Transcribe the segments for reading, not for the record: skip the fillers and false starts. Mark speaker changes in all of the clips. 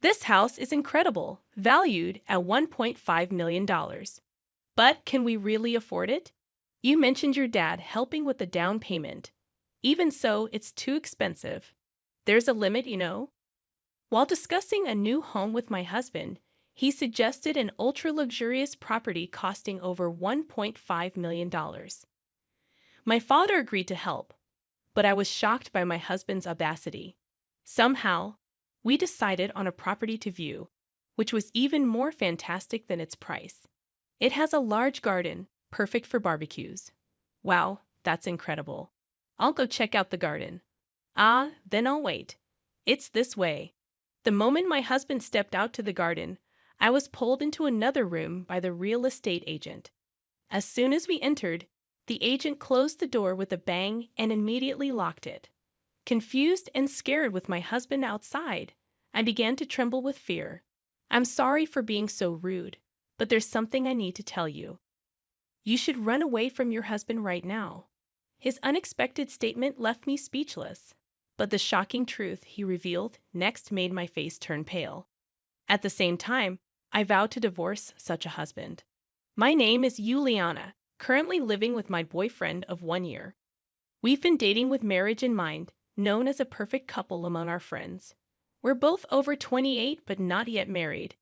Speaker 1: This house is incredible, valued at $1.5 million. But can we really afford it? You mentioned your dad helping with the down payment. Even so, it's too expensive. There's a limit, you know? While discussing a new home with my husband, he suggested an ultra-luxurious property costing over $1.5 million. My father agreed to help, but I was shocked by my husband's audacity. Somehow, we decided on a property to view, which was even more fantastic than its price. It has a large garden, perfect for barbecues. Wow, that's incredible. I'll go check out the garden. Ah, then I'll wait. It's this way. The moment my husband stepped out to the garden, I was pulled into another room by the real estate agent. As soon as we entered, the agent closed the door with a bang and immediately locked it. Confused and scared with my husband outside, I began to tremble with fear. I'm sorry for being so rude, but there's something I need to tell you. You should run away from your husband right now. His unexpected statement left me speechless, but the shocking truth he revealed next made my face turn pale. At the same time, I vowed to divorce such a husband. My name is Juliana, currently living with my boyfriend of 1 year. We've been dating with marriage in mind, known as a perfect couple among our friends. We're both over 28 but not yet married.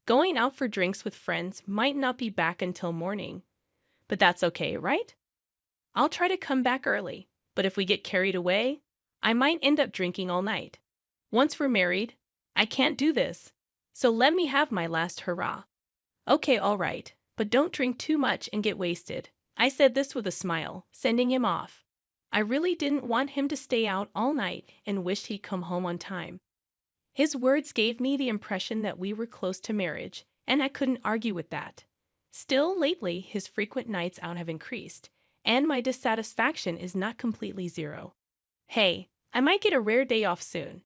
Speaker 1: Going out for drinks with friends might not be back until morning. But that's okay, right? I'll try to come back early, but if we get carried away, I might end up drinking all night. Once we're married, I can't do this, so let me have my last hurrah. Okay, all right, but don't drink too much and get wasted. I said this with a smile, sending him off. I really didn't want him to stay out all night and wished he'd come home on time. His words gave me the impression that we were close to marriage, and I couldn't argue with that. Still, lately, his frequent nights out have increased, and my dissatisfaction is not completely zero. Hey, I might get a rare day off soon.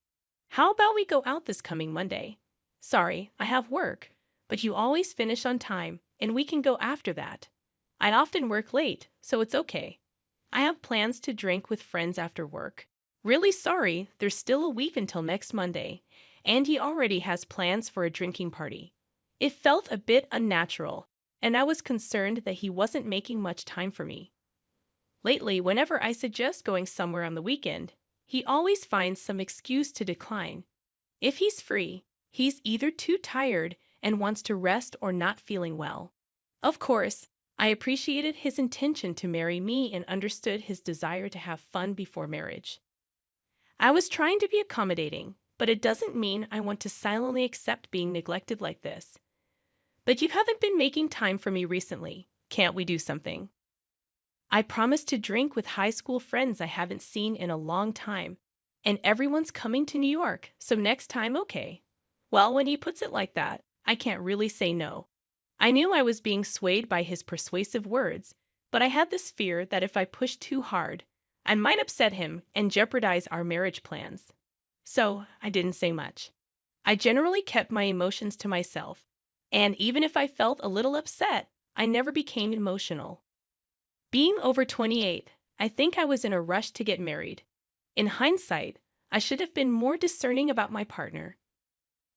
Speaker 1: How about we go out this coming Monday? Sorry, I have work, but you always finish on time, and we can go after that. I'd often work late, so it's okay. I have plans to drink with friends after work. Really sorry, there's still a week until next Monday, and he already has plans for a drinking party. It felt a bit unnatural, and I was concerned that he wasn't making much time for me. Lately, whenever I suggest going somewhere on the weekend, he always finds some excuse to decline. If he's free, he's either too tired and wants to rest or not feeling well. Of course, I appreciated his intention to marry me and understood his desire to have fun before marriage. I was trying to be accommodating, but it doesn't mean I want to silently accept being neglected like this. But you haven't been making time for me recently. Can't we do something? I promised to drink with high school friends I haven't seen in a long time, and everyone's coming to New York, so next time, okay. Well, when he puts it like that, I can't really say no. I knew I was being swayed by his persuasive words, but I had this fear that if I pushed too hard, I might upset him and jeopardize our marriage plans. So I didn't say much. I generally kept my emotions to myself, and even if I felt a little upset, I never became emotional. Being over 28, I think I was in a rush to get married. In hindsight, I should have been more discerning about my partner.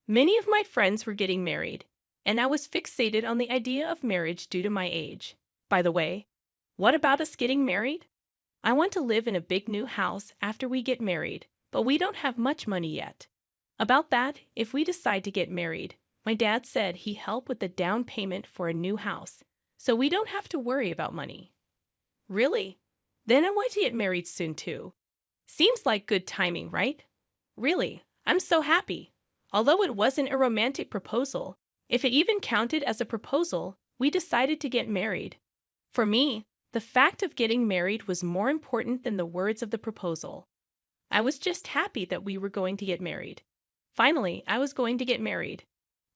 Speaker 1: Many of my friends were getting married, and I was fixated on the idea of marriage due to my age. By the way, what about us getting married? I want to live in a big new house after we get married, but we don't have much money yet. About that, if we decide to get married, my dad said he'd help with the down payment for a new house, so we don't have to worry about money. Really? Then I want to get married soon too. Seems like good timing, right? Really, I'm so happy. Although it wasn't a romantic proposal, if it even counted as a proposal, we decided to get married. For me, the fact of getting married was more important than the words of the proposal. I was just happy that we were going to get married. Finally, I was going to get married.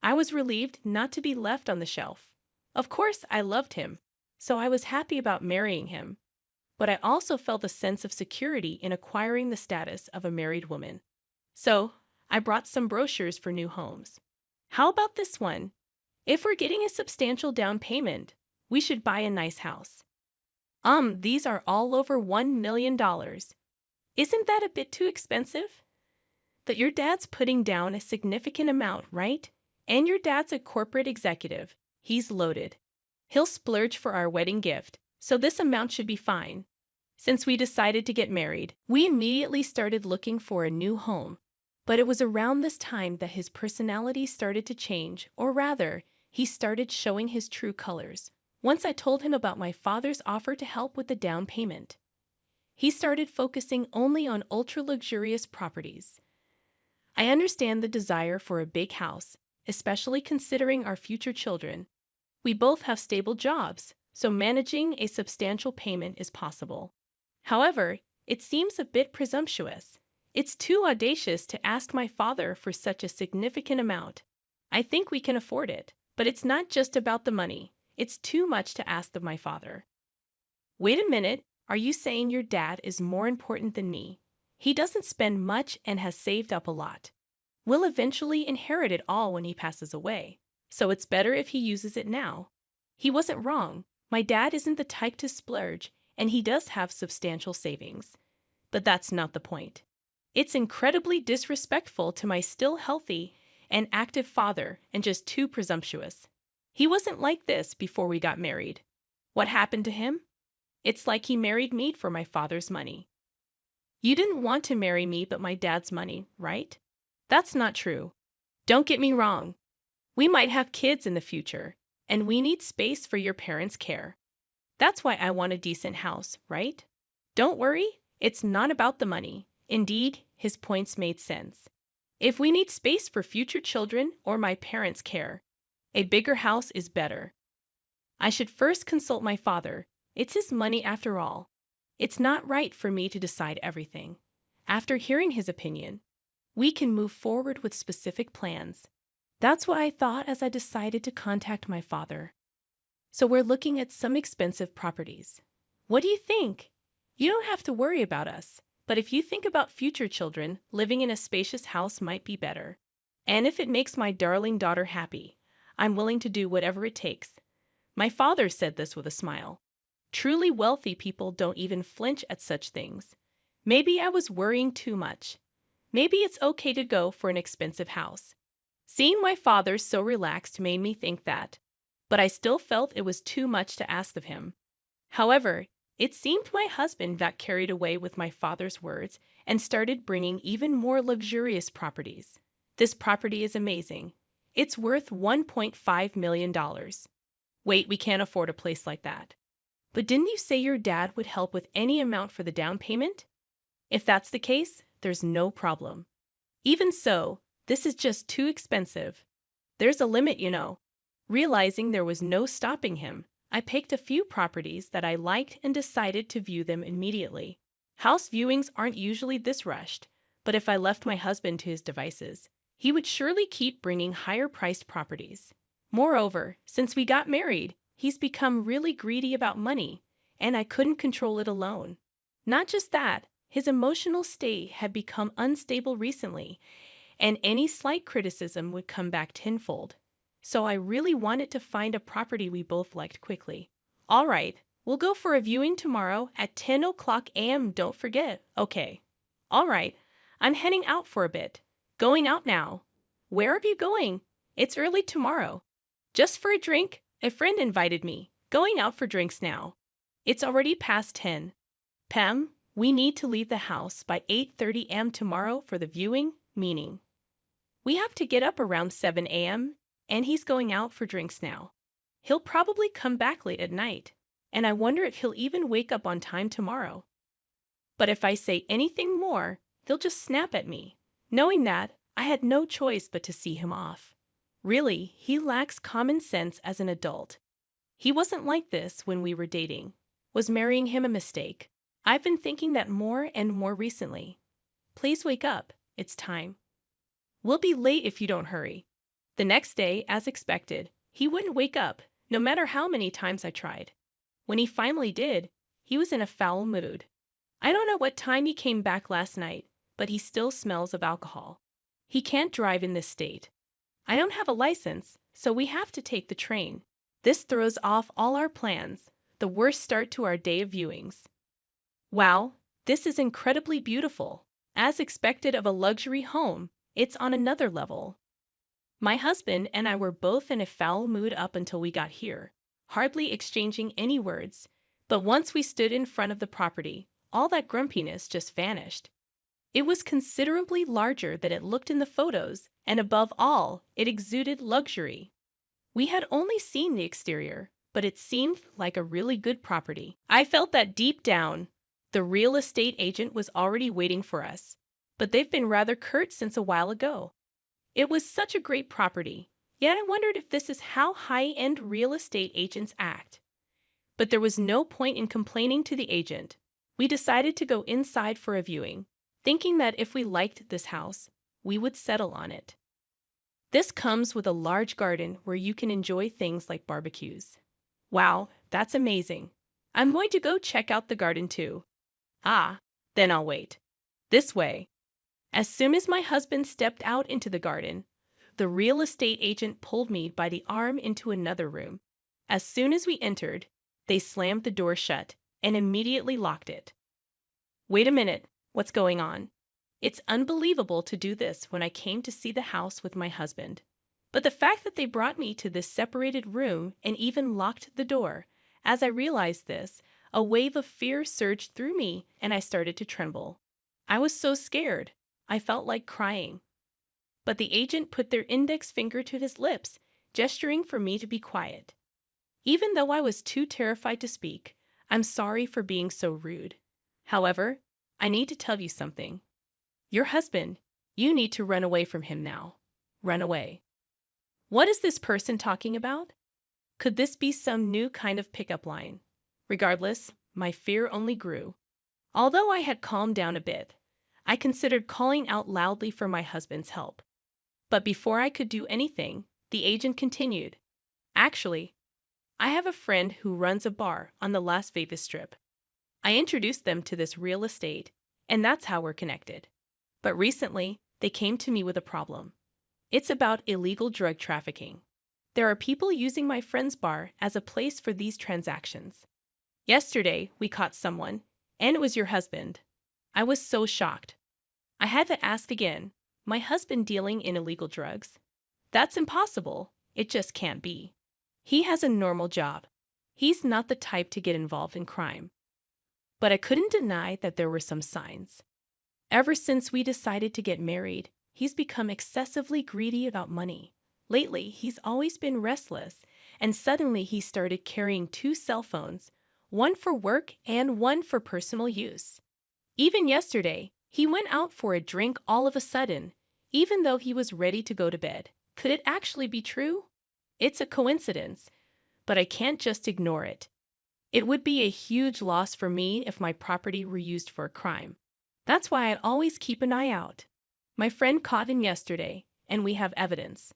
Speaker 1: I was relieved not to be left on the shelf. Of course, I loved him, so I was happy about marrying him. But I also felt a sense of security in acquiring the status of a married woman. So, I brought some brochures for new homes. How about this one? If we're getting a substantial down payment, we should buy a nice house. These are all over $1 million. Isn't that a bit too expensive? that your dad's putting down a significant amount, right? And your dad's a corporate executive. He's loaded. He'll splurge for our wedding gift, so this amount should be fine. Since we decided to get married, we immediately started looking for a new home. But it was around this time that his personality started to change, or rather, he started showing his true colors. Once I told him about my father's offer to help with the down payment, he started focusing only on ultra-luxurious properties. I understand the desire for a big house, especially considering our future children. We both have stable jobs, so managing a substantial payment is possible. However, it seems a bit presumptuous. It's too audacious to ask my father for such a significant amount. I think we can afford it, but it's not just about the money. It's too much to ask of my father. Wait a minute, are you saying your dad is more important than me? He doesn't spend much and has saved up a lot. We'll eventually inherit it all when he passes away, so it's better if he uses it now. He wasn't wrong. My dad isn't the type to splurge, and he does have substantial savings. But that's not the point. It's incredibly disrespectful to my still healthy and active father and just too presumptuous. He wasn't like this before we got married. What happened to him? It's like he married me for my father's money. You didn't want to marry me but my dad's money, right? That's not true. Don't get me wrong. We might have kids in the future, and we need space for your parents' care. That's why I want a decent house, right? Don't worry, it's not about the money. Indeed, his points made sense. If we need space for future children or my parents' care, a bigger house is better. I should first consult my father. It's his money after all. It's not right for me to decide everything. After hearing his opinion, we can move forward with specific plans. That's what I thought as I decided to contact my father. So we're looking at some expensive properties. What do you think? You don't have to worry about us, but if you think about future children, living in a spacious house might be better. And if it makes my darling daughter happy, I'm willing to do whatever it takes. My father said this with a smile. Truly wealthy people don't even flinch at such things. Maybe I was worrying too much. Maybe it's okay to go for an expensive house. Seeing my father so relaxed made me think that, but I still felt it was too much to ask of him. However, it seemed my husband got carried away with my father's words and started bringing even more luxurious properties. This property is amazing. It's worth $1.5 million. Wait, we can't afford a place like that. But didn't you say your dad would help with any amount for the down payment? If that's the case, there's no problem. Even so, this is just too expensive. There's a limit, you know. Realizing there was no stopping him, I picked a few properties that I liked and decided to view them immediately. House viewings aren't usually this rushed, but if I left my husband to his devices, he would surely keep bringing higher-priced properties. Moreover, since we got married, he's become really greedy about money, and I couldn't control it alone. Not just that, his emotional state had become unstable recently, and any slight criticism would come back tenfold. So I really wanted to find a property we both liked quickly. All right, we'll go for a viewing tomorrow at 10 o'clock a.m., don't forget. Okay. All right, I'm heading out for a bit. Going out now. Where are you going? It's early tomorrow. Just for a drink. A friend invited me. Going out for drinks now. It's already past 10. Pam, we need to leave the house by 8:30 a.m. tomorrow for the viewing, meaning we have to get up around 7 a.m., and he's going out for drinks now. He'll probably come back late at night, and I wonder if he'll even wake up on time tomorrow. But if I say anything more, he'll just snap at me. Knowing that, I had no choice but to see him off. Really, he lacks common sense as an adult. He wasn't like this when we were dating. Was marrying him a mistake? I've been thinking that more and more recently. Please wake up. It's time. We'll be late if you don't hurry. The next day, as expected, he wouldn't wake up, no matter how many times I tried. When he finally did, he was in a foul mood. I don't know what time he came back last night, but he still smells of alcohol. He can't drive in this state. I don't have a license, so we have to take the train. This throws off all our plans, the worst start to our day of viewings. Wow, this is incredibly beautiful. As expected of a luxury home, it's on another level. My husband and I were both in a foul mood up until we got here, hardly exchanging any words. But once we stood in front of the property, all that grumpiness just vanished. It was considerably larger than it looked in the photos, and above all, it exuded luxury. We had only seen the exterior, but it seemed like a really good property. I felt that deep down, the real estate agent was already waiting for us, but they've been rather curt since a while ago. It was such a great property, yet I wondered if this is how high-end real estate agents act. But there was no point in complaining to the agent. We decided to go inside for a viewing, thinking that if we liked this house, we would settle on it. This comes with a large garden where you can enjoy things like barbecues. Wow, that's amazing. I'm going to go check out the garden too. Ah, then I'll wait. This way. As soon as my husband stepped out into the garden, the real estate agent pulled me by the arm into another room. As soon as we entered, they slammed the door shut and immediately locked it. Wait a minute, what's going on? It's unbelievable to do this when I came to see the house with my husband. But the fact that they brought me to this separated room and even locked the door, as I realized this, a wave of fear surged through me and I started to tremble. I was so scared. I felt like crying. But the agent put their index finger to his lips, gesturing for me to be quiet. Even though I was too terrified to speak, I'm sorry for being so rude. However, I need to tell you something. Your husband, you need to run away from him now. Run away. What is this person talking about? Could this be some new kind of pickup line? Regardless, my fear only grew. Although I had calmed down a bit, I considered calling out loudly for my husband's help. But before I could do anything, the agent continued. Actually, I have a friend who runs a bar on the Las Vegas Strip. I introduced them to this real estate, and that's how we're connected. But recently, they came to me with a problem. It's about illegal drug trafficking. There are people using my friend's bar as a place for these transactions. Yesterday, we caught someone, and it was your husband. I was so shocked. I had to ask again, my husband dealing in illegal drugs? That's impossible. It just can't be. He has a normal job. He's not the type to get involved in crime. But I couldn't deny that there were some signs. Ever since we decided to get married, he's become excessively greedy about money. Lately, he's always been restless, and suddenly he started carrying 2 cell phones, one for work and one for personal use. Even yesterday, he went out for a drink all of a sudden, even though he was ready to go to bed. Could it actually be true? It's a coincidence, but I can't just ignore it. It would be a huge loss for me if my property were used for a crime. That's why I'd always keep an eye out. My friend caught him yesterday, and we have evidence.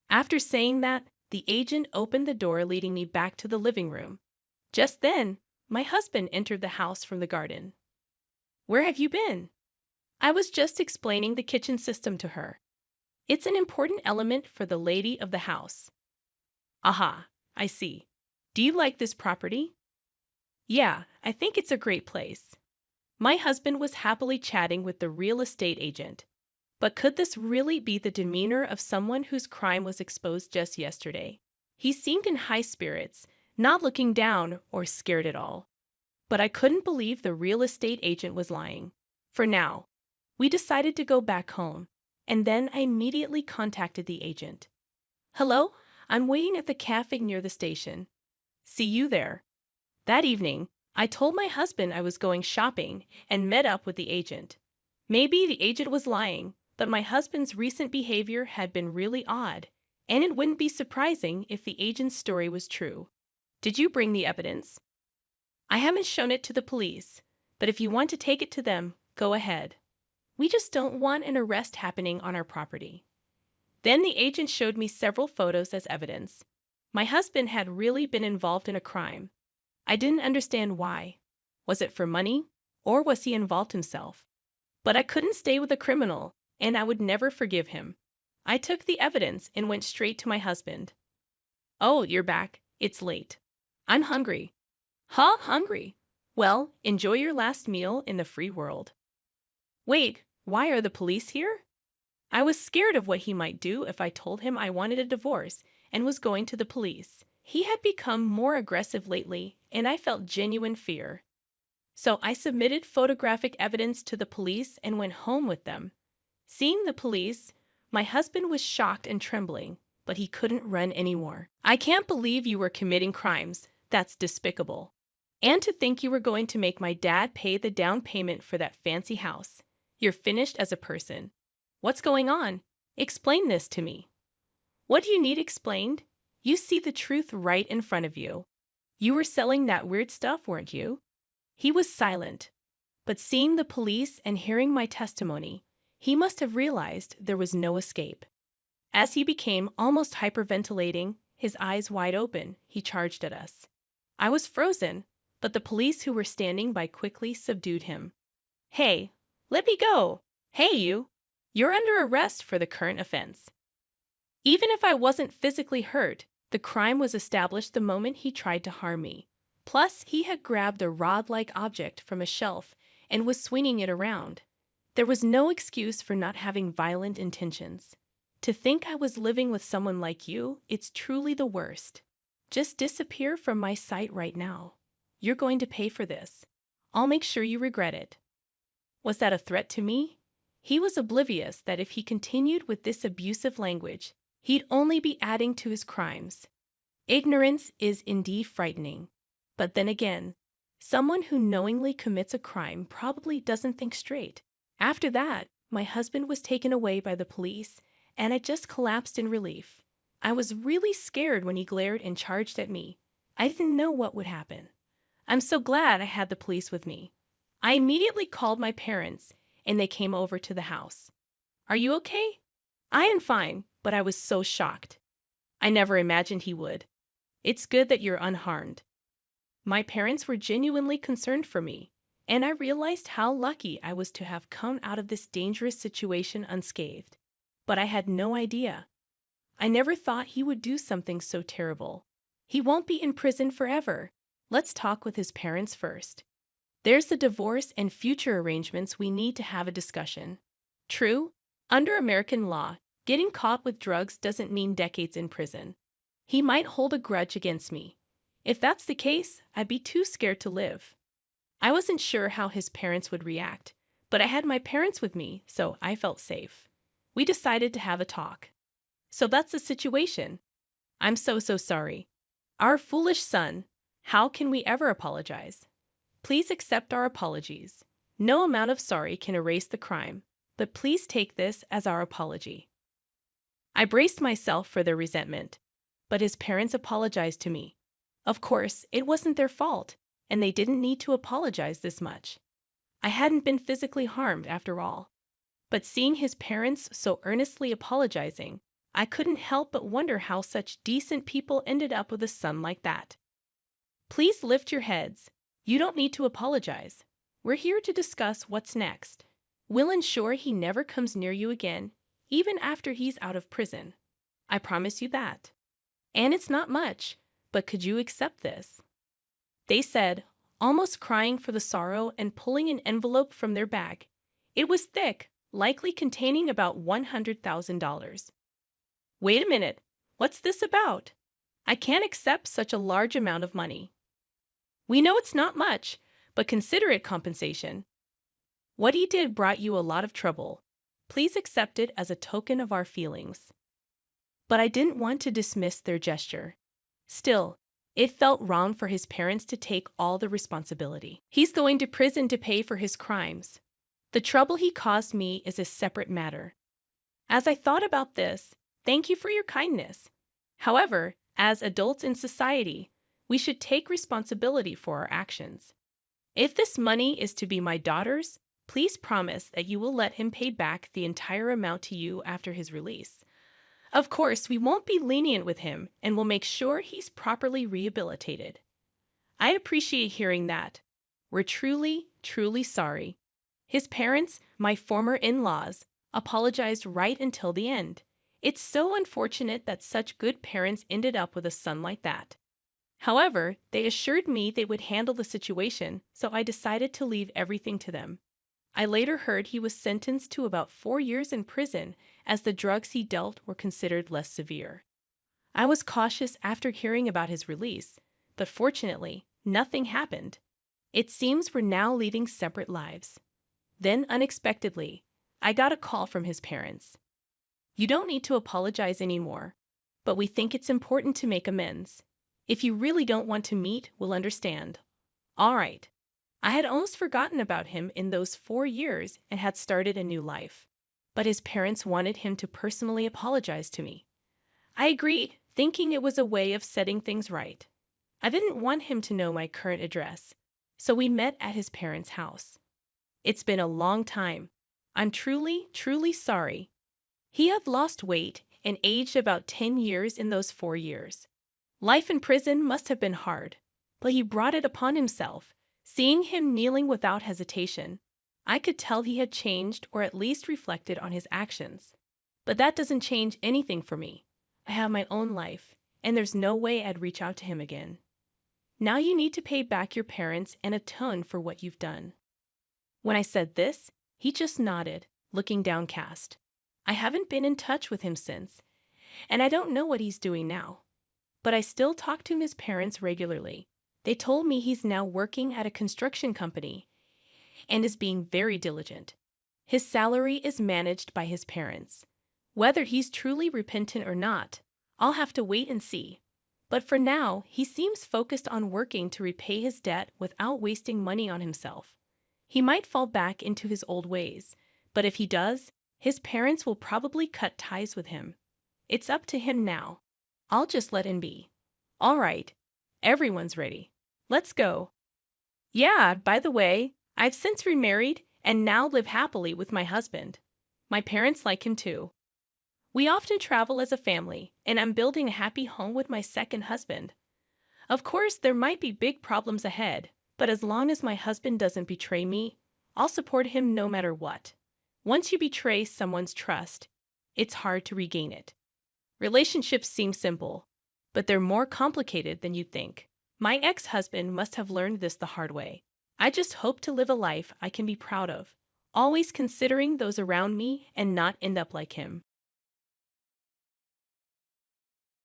Speaker 1: After saying that, the agent opened the door leading me back to the living room. Just then, my husband entered the house from the garden. Where have you been? I was just explaining the kitchen system to her. It's an important element for the lady of the house. Aha, I see. Do you like this property? Yeah, I think it's a great place. My husband was happily chatting with the real estate agent. But could this really be the demeanor of someone whose crime was exposed just yesterday? He seemed in high spirits, not looking down or scared at all. But I couldn't believe the real estate agent was lying. For now, we decided to go back home, and then I immediately contacted the agent. Hello, I'm waiting at the cafe near the station. See you there. That evening, I told my husband I was going shopping and met up with the agent. Maybe the agent was lying, but my husband's recent behavior had been really odd, and it wouldn't be surprising if the agent's story was true. Did you bring the evidence? I haven't shown it to the police, but if you want to take it to them, go ahead. We just don't want an arrest happening on our property. Then the agent showed me several photos as evidence. My husband had really been involved in a crime. I didn't understand why. Was it for money, or was he involved himself? But I couldn't stay with a criminal, and I would never forgive him. I took the evidence and went straight to my husband. Oh, you're back. It's late. I'm hungry. Huh? Hungry? Well, enjoy your last meal in the free world. Wait, why are the police here? I was scared of what he might do if I told him I wanted a divorce and was going to the police. He had become more aggressive lately, and I felt genuine fear. So I submitted photographic evidence to the police and went home with them. Seeing the police, my husband was shocked and trembling, but he couldn't run anymore. I can't believe you were committing crimes. That's despicable. And to think you were going to make my dad pay the down payment for that fancy house. You're finished as a person. What's going on? Explain this to me. What do you need explained? You see the truth right in front of you. You were selling that weird stuff, weren't you? He was silent, but seeing the police and hearing my testimony, he must have realized there was no escape. As he became almost hyperventilating, his eyes wide open, he charged at us. I was frozen, but the police who were standing by quickly subdued him. Hey, let me go! Hey, you! You're under arrest for the current offense. Even if I wasn't physically hurt, the crime was established the moment he tried to harm me. Plus, he had grabbed a rod-like object from a shelf and was swinging it around. There was no excuse for not having violent intentions. To think I was living with someone like you, it's truly the worst. Just disappear from my sight right now. You're going to pay for this. I'll make sure you regret it. Was that a threat to me? He was oblivious that if he continued with this abusive language, he'd only be adding to his crimes. Ignorance is indeed frightening. But then again, someone who knowingly commits a crime probably doesn't think straight. After that, my husband was taken away by the police, and I just collapsed in relief. I was really scared when he glared and charged at me. I didn't know what would happen. I'm so glad I had the police with me. I immediately called my parents, and they came over to the house. Are you okay? I am fine, but I was so shocked. I never imagined he would. It's good that you're unharmed. My parents were genuinely concerned for me, and I realized how lucky I was to have come out of this dangerous situation unscathed. But I had no idea. I never thought he would do something so terrible. He won't be in prison forever. Let's talk with his parents first. There's the divorce and future arrangements we need to have a discussion. True, under American law, getting caught with drugs doesn't mean decades in prison. He might hold a grudge against me. If that's the case, I'd be too scared to live. I wasn't sure how his parents would react, but I had my parents with me, so I felt safe. We decided to have a talk. So that's the situation. I'm so sorry. Our foolish son. How can we ever apologize? Please accept our apologies. No amount of sorry can erase the crime, but please take this as our apology. I braced myself for their resentment, but his parents apologized to me. Of course, it wasn't their fault, and they didn't need to apologize this much. I hadn't been physically harmed after all. But seeing his parents so earnestly apologizing, I couldn't help but wonder how such decent people ended up with a son like that. Please lift your heads. You don't need to apologize. We're here to discuss what's next. We'll ensure he never comes near you again, even after he's out of prison. I promise you that. And it's not much, but could you accept this? They said, almost crying for the sorrow and pulling an envelope from their bag. It was thick, likely containing about $100,000. Wait a minute, what's this about? I can't accept such a large amount of money. We know it's not much, but consider it compensation. What he did brought you a lot of trouble. Please accept it as a token of our feelings. But I didn't want to dismiss their gesture. Still, it felt wrong for his parents to take all the responsibility. He's going to prison to pay for his crimes. The trouble he caused me is a separate matter. As I thought about this, thank you for your kindness. However, as adults in society, we should take responsibility for our actions. If this money is to be my daughter's, please promise that you will let him pay back the entire amount to you after his release. Of course, we won't be lenient with him and will make sure he's properly rehabilitated. I'd appreciate hearing that. We're truly sorry. His parents, my former in-laws, apologized right until the end. It's so unfortunate that such good parents ended up with a son like that. However, they assured me they would handle the situation, so I decided to leave everything to them. I later heard he was sentenced to about 4 years in prison as the drugs he dealt were considered less severe. I was cautious after hearing about his release, but fortunately, nothing happened. It seems we're now leading separate lives. Then, unexpectedly, I got a call from his parents. You don't need to apologize anymore, but we think it's important to make amends. If you really don't want to meet, we'll understand. All right. I had almost forgotten about him in those 4 years and had started a new life. But his parents wanted him to personally apologize to me. I agreed, thinking it was a way of setting things right. I didn't want him to know my current address, so we met at his parents' house. It's been a long time. I'm truly, truly sorry. He had lost weight and aged about 10 years in those 4 years. Life in prison must have been hard, but he brought it upon himself. Seeing him kneeling without hesitation, I could tell he had changed or at least reflected on his actions. But that doesn't change anything for me. I have my own life, and there's no way I'd reach out to him again. Now you need to pay back your parents and atone for what you've done. When I said this, he just nodded, looking downcast. I haven't been in touch with him since, and I don't know what he's doing now. But I still talk to his parents regularly. They told me he's now working at a construction company and is being very diligent. His salary is managed by his parents. Whether he's truly repentant or not, I'll have to wait and see. But for now, he seems focused on working to repay his debt without wasting money on himself. He might fall back into his old ways, but if he does, his parents will probably cut ties with him. It's up to him now. I'll just let him be. All right, everyone's ready. Let's go. Yeah, by the way, I've since remarried and now live happily with my husband. My parents like him too. We often travel as a family, and I'm building a happy home with my second husband. Of course, there might be big problems ahead, but as long as my husband doesn't betray me, I'll support him no matter what. Once you betray someone's trust, it's hard to regain it. Relationships seem simple, but they're more complicated than you'd think. My ex-husband must have learned this the hard way. I just hope to live a life I can be proud of, always considering those around me and not end up like him.